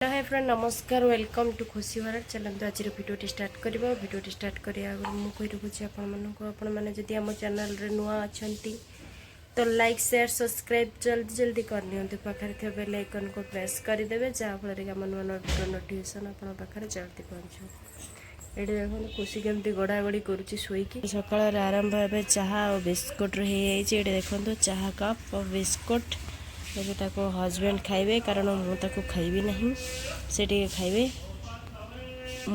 Hello hi friend नमस्कार welcome to खुशी भारत चलते आज भिडियो स्टार्ट करवा भिडियो स्टार्ट करिया आगे मुझे कही रखुच्छी आपने आम चैनल रे नुआ अच्छा तो लाइक शेयर सब्सक्राइब जल्दी जल्दी करनी पाखे थे बेल आइकन को प्रेस करदे जहाँफल कि आम नुआ नोटिफिकेशन आपरे जल्दी पहुँचो। ये देखो खुशी केमती गड़ा गड़ी करुच्ची शोक सकाल आरंभ ए चाह और बिस्कुट ये देखो चाह कप और बिस्कुट ଏବେ ତାକୁ ହଜବେଣ୍ଡ ଖାଇବେ କାରଣ ମୁଁ ତାକୁ ଖାଇବି ନାହିଁ ସେ ଟିକେ ଖାଇବେ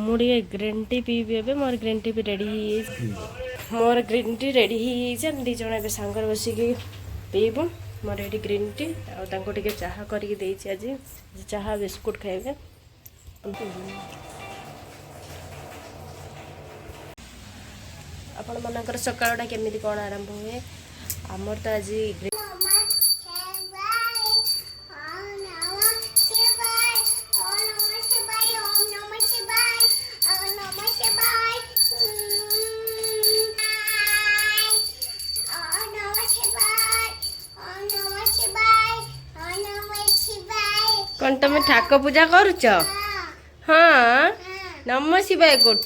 ମୁଁ ଟିକେ ଗ୍ରୀନ୍ ଟି ପିଇବି ଏବେ ମୋର ଗ୍ରୀନ୍ ଟି ବି ରେଡ଼ି ହେଇଯାଇଛି ମୋର ଗ୍ରୀନ୍ ଟି ରେଡ଼ି ହେଇଯାଇଛି ଆମେ ଦୁଇ ଜଣ ଏବେ ସାଙ୍ଗରେ ବସିକି ପିଇବୁ ମୋର ଏଠି ଗ୍ରୀନ୍ ଟି ଆଉ ତାଙ୍କୁ ଟିକେ ଚାହା କରିକି ଦେଇଛି ଆଜି ଚାହା ବିସ୍କୁଟ୍ ଖାଇବେ। ଆପଣମାନଙ୍କର ସକାଳଟା କେମିତି କ'ଣ ଆରମ୍ଭ ହୁଏ ଆମର ତ ଆଜି कौन तुम ठाकुर पूजा करुच हाँ नम शिवाय कर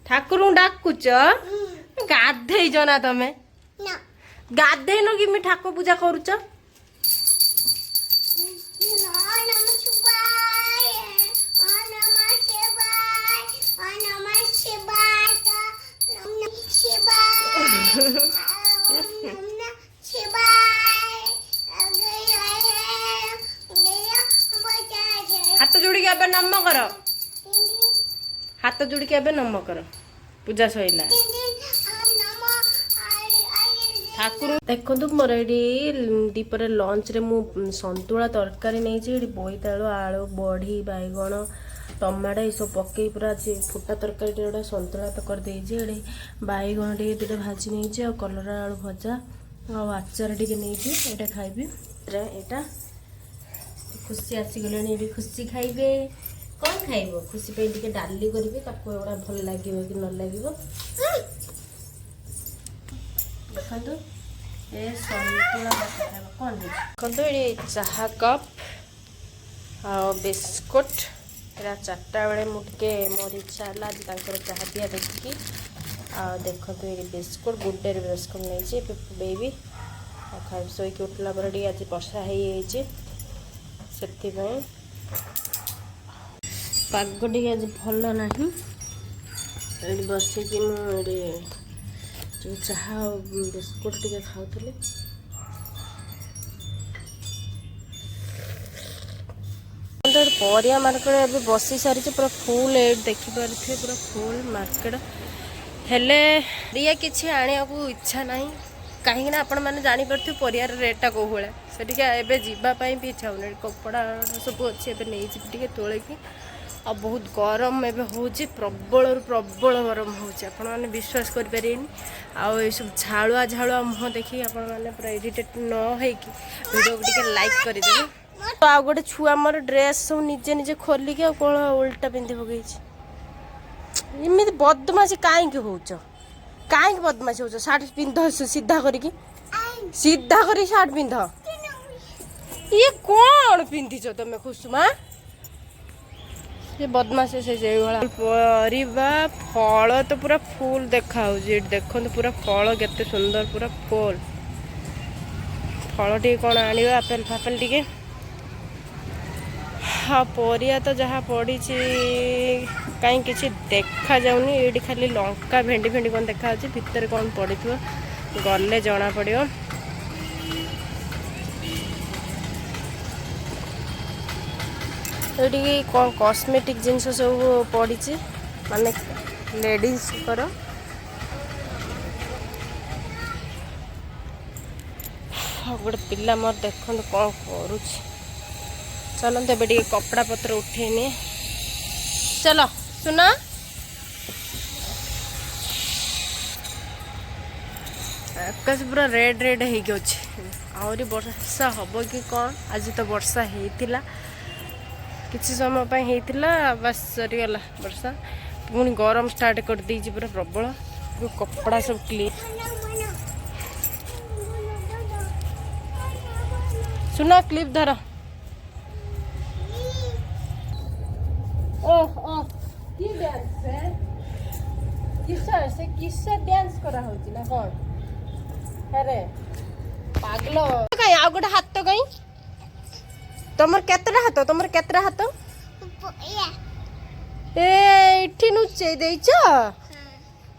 ठाकुर डाकुच गाधेज ना तमें गाधेन कि ठाकुर पूजा करुच हाथ जोड़ी के नम कर हाथ जोड़ी के नम कर पूजा सैला ठाकुर देखो मोर ये दीपर लंच रे मु संतुला तरकारी नहीं बोईतालु आलू बड़ी बैगण टमाटो ये सब पकई पूरा फुटा तरकारी गोटा संतुला तो कर देजे बैगण टे दुटा भाजी नहीं कलरा आलू भजा आ आचार टे नहीं खाइबी यहाँ खुशी आसीगले ये खुशी खाइबे कौन खाइब खुशी पे टे डाली करेंगे एगुड़ा भल लगे कि न लगे देखो ये संतुला कौन देखो ये चाह कप आ बिस्कुट एरा 4टा बेले मुझे मोर इच्छा है आज चाह दिया देखिकी आ देखो ये बिस्कुट गुड डे बिस्कुट नहीं बेबी खाई शोक उठला पर आज वर्षा हो पाग टे आज भल ना बसिक जो चाह बिस्कुट टे खाऊली परिया मार्केट अभी बसी सारी पूरा फुल देखिपे पूरा फुल मार्केट हेले परिया किसी आने को इच्छा ना कहीं आपण मैंने जापर परियार रेटा कौ भाया से जावाई भी इच्छा हो कपड़ा सब अच्छे एवं नहीं तोलिकी आ बहुत गरम एवं हूँ प्रबल प्रबल गरम होने विश्वास करें आउ सब झाड़ुआ झाड़ुआ मुह देखिए आपण मैंने पूरा इरिटेट न हो वीडियो लाइक करदे तो आ गोटे छुआ मोर ड्रेस सब निजे निजे खोलिकी कौन उल्टा पिंधि पकई इमती बदमाशी कहीं कहीं बदमाशी हो सार्ट पिंध सीधा करके सार्ट पिंध ये कौन पिंधिच तुम कुसुमा ये बदमाशी से परिवा फल तो पूरा फुल देखा देखो तो पूरा फल केते सुंदर पूरा फुल फल टे कौन आने आपेल फापेल टे हाँ परिया तो जहाँ पड़ी कहीं किसी देखा जाऊनी ये खाली लंका भेंडी भेंडी कौन देखा भितर कौन पड़ी गले जना पड़ो ये कौन कॉस्मेटिक जिनस सब पड़ी माने लेडीज कर गोटे पिला मोर देखो कौन करू चलते ए कपड़ा पत्र उठेने चलो सुना आकाश पूरा रेड रेड होगी वर्षा हम कि कौन आज तो वर्षा होता किसी समय होता बस सरीगला वर्षा पुणी गरम स्टार्ट कर दी पूरा प्रबल कपड़ा सब क्लीन सुना क्लिप धर ଡ୍ୟାନ୍ସ ସେ କିସ ଡ୍ୟାନ୍ସ କରା ହଉଛି ନା କଣ? ଆରେ ପାଗଲ କାଇଁ ଆଉ ଗୋଟେ ହାତ କାଇଁ? ତମର କେତେଟା ହାତ? ଏଠି ନୁଚେଇ ଦେଇଛ?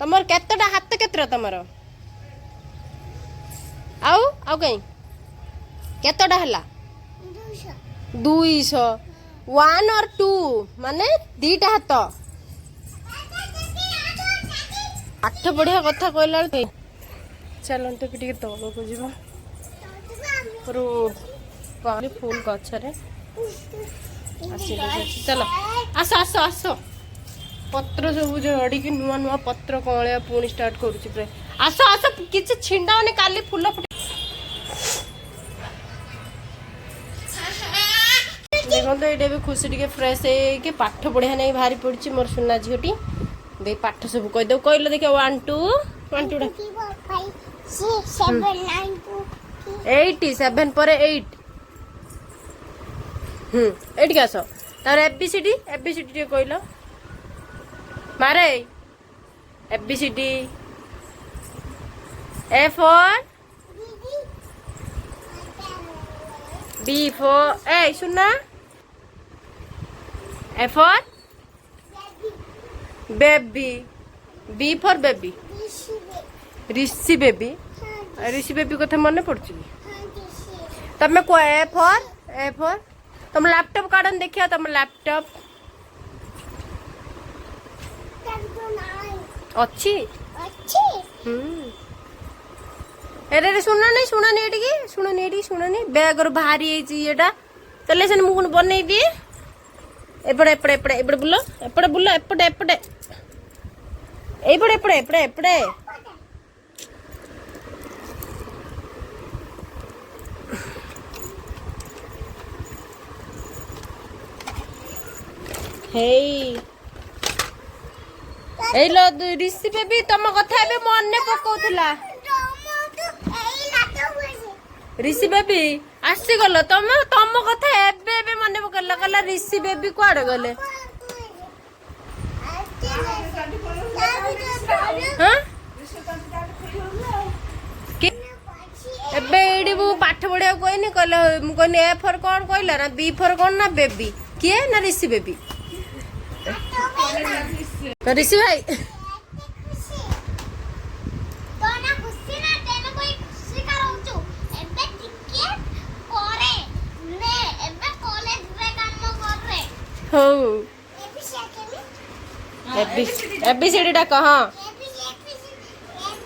ତମର କେତେଟା ହାତ ତମର? ଆଉ କାଇଁ କେତେଟା ହେଲା? 200 1 or 2 ମାନେ 2ଟା ହାତ। ପାଠ ପଢିବା କଥା କହିଲା ବେଳକୁ ଚାଲନ୍ତୁ ଟିକେ ତଳକୁ ଯିବା। ଫୁଲ ଗଛରେ ଚାଲ ଆସ ପତ୍ର ସବୁ ଝଡ଼ିକି ନୂଆ ପତ୍ର କଅଁଳିଆ ପୁଣି ଷ୍ଟାର୍ଟ କରୁଛି ପ୍ରାୟ। ଆସ କିଛି ଛିଣ୍ଡାଉନି କାଲି ଫୁଲ ଫୁଟି। ଦେଖନ୍ତୁ ଏଇଟା ବି ଖୁସି ଟିକେ ଫ୍ରେଶ ହେଇକି ପାଠ ପଢିବା ନେଇ ବାହାରି ପଡିଛି ମୋର ସୁନା ଝିଅଟି। ଦେଇ ପାଠ ସବୁ କହିଦେବୁ କହିଲେ ଦେଖିବା 1 2 1 2 8 7 ପରେ 8 ଏଇଠିକି ଆସ। ତାର ABCD ଟିକେ କହିଲ ମାରେ। ABCD A for B for सुनना A for baby B for baby Rishi baby कथा मन पड़छ तमें को ए फॉर तुम लैपटॉप काढन देखियो तुम लैपटॉप अच्छी एरे सुना नहीं बैग रो भारी एटा चले से मुझे बनई दिए एपटे बुल एपटे ऋषि बेबी तुम कथा मन पकाउला ऋषि बेबी आसी गल तुम कथा एबे मन पकड़ला कहला ऋषि बेबी कुआडे गले एबे एडी मु पाठ पढ़िया कहनी कहले मु कहनी ए फॉर कौन कहला ना बी फॉर कौन ना बेबी किए ना ऋषि बेबी ऋषि भाई एबीसीडी टा कह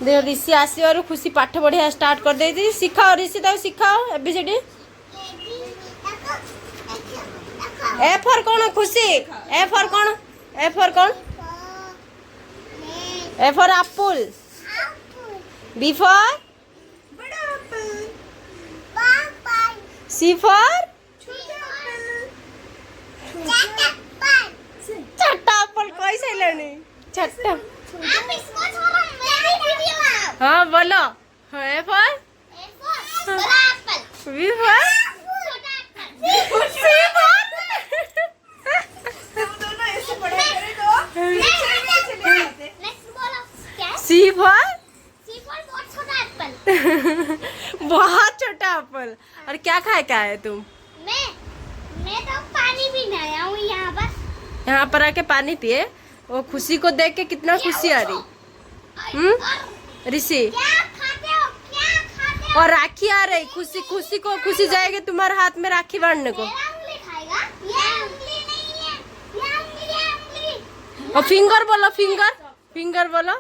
देख ऋषि आसवर खुशी पाठ पढ़िया स्टार्ट कर दे सिखाओ ऋषि तक सिखाओ एबीसीडी ए फॉर कौन खुशी ए फॉर कौन A for apple B for C for छट्टा एप्पल कही साइलानी छट्टा हाँ बोलो A for B for C for C for बहुत छोटा एप्पल। और क्या है तुम? मैं तो पानी पीने आया हूँ यहाँ पर आके पानी पिए। वो खुशी को देख के कितना खुशी आ रही ऋषि और राखी आ रही खुशी जाएगी तुम्हारे हाथ में राखी बांधने को। और फिंगर बोलो फिंगर बोलो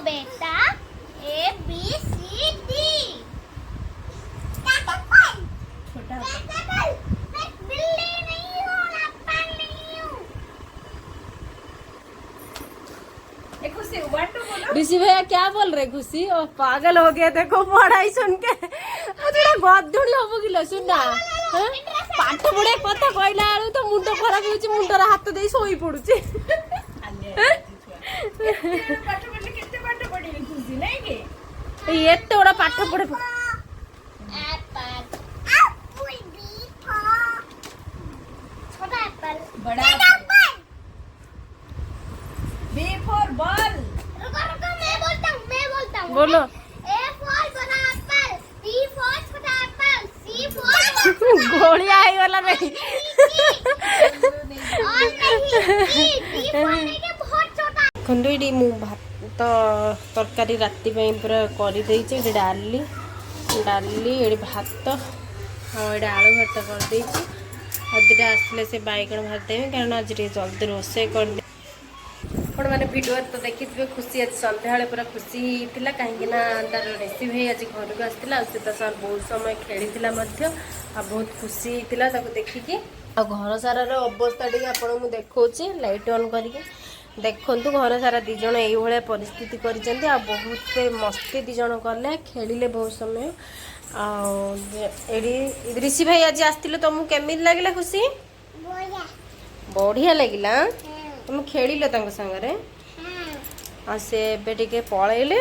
बेटा ABCD छोटा बिल्ली नहीं हूँ एप्पल नहीं हूँ। ऋषि भैया क्या बोल रहे खुशी और पागल हो गया देखो पढ़ाई सुन के गधुड़ी हम कि सुना पाठ पढ़े कथा कहला तो मुंड खराब हो मुंडर हाथ दे शोई पड़ुची ପାଠ ପଢିଲେ କେତେ ପାଠ ପଢିଲେ ଖୁସି ନାଇଁ କି? ଏତେ ବଡ଼ ପାଠ ପଢେ एप्पल एप्पल बी फॉर छोटा एप्पल बड़ा एप्पल बी फॉर बॉल। रुको रुको मैं बोलता हूँ बोलो। ए फॉर बड़ा एप्पल बी फॉर छोटा एप्पल सी फॉर गोलिया ହେଇଗଲା नहीं और नहीं डी फॉर नहीं के बहुत छोटा खंडु एटी मु भात तरकारी राति ପାଇଁ ପୁରା କରି ଦେଇଛି ଏଠି ଡାଲି ଏଠି ଭାତ ଆଉ ଏଠି ଆଳୁ ଭାତ କରିଦେଇଛି ଆଉ ଦୁଇଟା ଆସିଲେ ସେ ବାଇଗଣ ଭାଜିଦେବି କାରଣ ଆଜି ଟିକେ ଜଲ୍ଦି ରୋଷେଇ କରିଦେବି ଆପଣମାନେ ଭିଡ଼ିଓରେ ତ ଦେଖିଥିବେ ଖୁସି ଆଜି ସନ୍ଧ୍ୟାବେଳେ ପୁରା ଖୁସି ଥିଲା କାହିଁକି ନା ତାର ରେସିପି ହେଇ ଆଜି ଘରକୁ ଆସିଥିଲା ଆଉ ସେ ତା ସହ ବହୁତ ସମୟ ଖେଳିଥିଲା ମଧ୍ୟ ଆଉ ବହୁତ ଖୁସି ହେଇଥିଲା ତାକୁ ଦେଖିକି ଆଉ ଘର ସାରାର ଅବସ୍ଥା ଟିକେ ଆପଣଙ୍କୁ ମୁଁ ଦେଖାଉଛି ଲାଇଟ୍ ଅନ୍ କରିକି ଦେଖନ୍ତୁ ଘର ସାରା ଦୁଇ ଜଣ ଏଇଭଳିଆ ପରିସ୍ଥିତି କରିଛନ୍ତି ଆଉ ବହୁତ ମସ୍ତି ଦୁଇ ଜଣ କଲେ ଖେଳିଲେ ବହୁତ ସମୟ ଆଉ ଏଠି ऋषि ଭାଇ ଆଜି ଆସିଥିଲେ ତମକୁ କେମିତି ଲାଗିଲା ଖୁସି बोया ବଢ଼ିଆ ଲାଗିଲା তুমি ଖେଳିଲ ତାଙ୍କ ସାଙ୍ଗରେ ଆଉ ସେ ଏବେ ଟିକେ ପଳେଇଲେ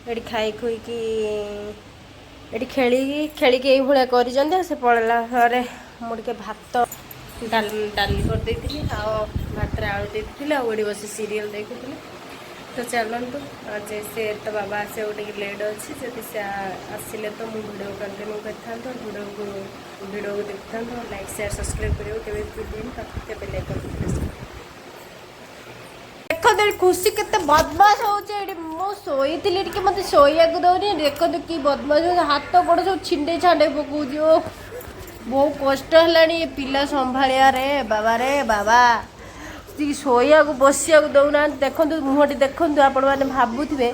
ଏଠି ଖାଇ ଖୁଇକି ଏଠି ଖେଳିକି ଏଇଭଳିଆ କରିଛନ୍ତି ସେ ପଳେଇଲା ଘରେ ମୁଁ ଟିକେ ଭାତ ଡାଲି କରିଦେଇଥିଲି ଆଉ ଭାତରେ ଆଳୁ ଦେଇଥିଲି ଆଉ ଏଠି ବସି ସିରିଏଲ୍ ଦେଖୁଥିଲି ତ ଚାଲନ୍ତୁ ଯେ ସେ ତ ବାବା ଆସିବାକୁ ଟିକେ ଲେଟ୍ ଅଛି ଯଦି ସେ ଆସିଲେ ତ ମୁଁ ଭିଡ଼ିଓ କଣ୍ଟିନ୍ୟୁ କରିଥାନ୍ତୁ ଭିଡ଼ିଓକୁ ଦେଖିଥାନ୍ତୁ ଲାଇକ୍ ସେୟାର ସବସ୍କ୍ରାଇବ୍ କରିବାକୁ କେବେ ଭୁଲିବେନି ପାଖରେ ବେଲ୍ ଆଇକନ୍ ପ୍ରେସ୍ ଦେଖନ୍ତୁ ଏଠି ଖୁସି କେତେ ବଦମାସ ହେଉଛି ଏଠି ମୁଁ ଶୋଇଥିଲି ଟିକେ ମୋତେ ଶୋଇବାକୁ ଦେଉନି ଦେଖନ୍ତୁ କି ବଦମାସ ହେଉଛି ହାତ ଗୋଡ଼ ସବୁ ଛିଣ୍ଡେଇ ଛାଣ୍ଡେଇ ପକାଉଛି ଓ ବହୁତ କଷ୍ଟ ହେଲାଣି ଏ ପିଲା ସମ୍ଭାଳିବାରେ ବାବା ଶୋଇବାକୁ ବସିବାକୁ ଦେଉନାହାନ୍ତି ଦେଖନ୍ତୁ ମୁହଁଟି ଦେଖନ୍ତୁ ଆପଣମାନେ ଭାବୁଥିବେ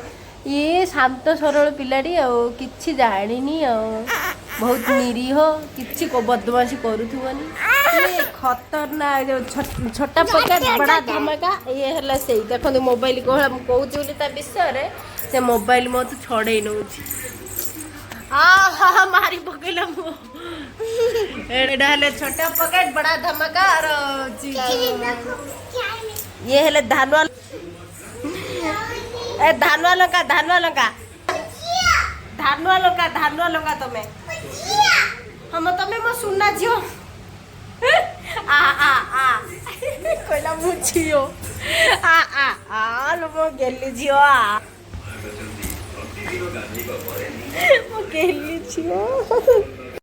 ଇଏ ଶାନ୍ତ ସରଳ ପିଲାଟି ଆଉ କିଛି ଜାଣିନି ଆଉ ବହୁତ ନିରୀହ କିଛି ବଦମାସି କରୁଥିବନି ଇଏ ଖତରନାକ ଯେଉଁ ଛୋଟା ପକେଟ ବଡ଼ା ଧମାକା ଇଏ ହେଲା ସେଇ ଦେଖନ୍ତୁ ମୋବାଇଲ କୋହଳା ମୁଁ କହୁଛି ବୋଲି ତା ବିଷୟରେ ସେ ମୋବାଇଲ ମୋତେ ଛଡ଼େଇ ନେଉଛି ମାରି ପକେଇଲା ମୁଁ ଏଇଟା ହେଲେ ଛୋଟା ପକେଟ ବଡ଼ା ଧମାକା ଆର ଇଏ ହେଲେ ଧାନୁଆ ଲଙ୍କା ତମେ ହଁ ତମେ ମୋ ସୁନା ଝିଅ କହିଲା ମୁଁ ଝିଅ ମୋ ଗେଲି ଝିଅ ମୋ ଗେଲି ଝିଅ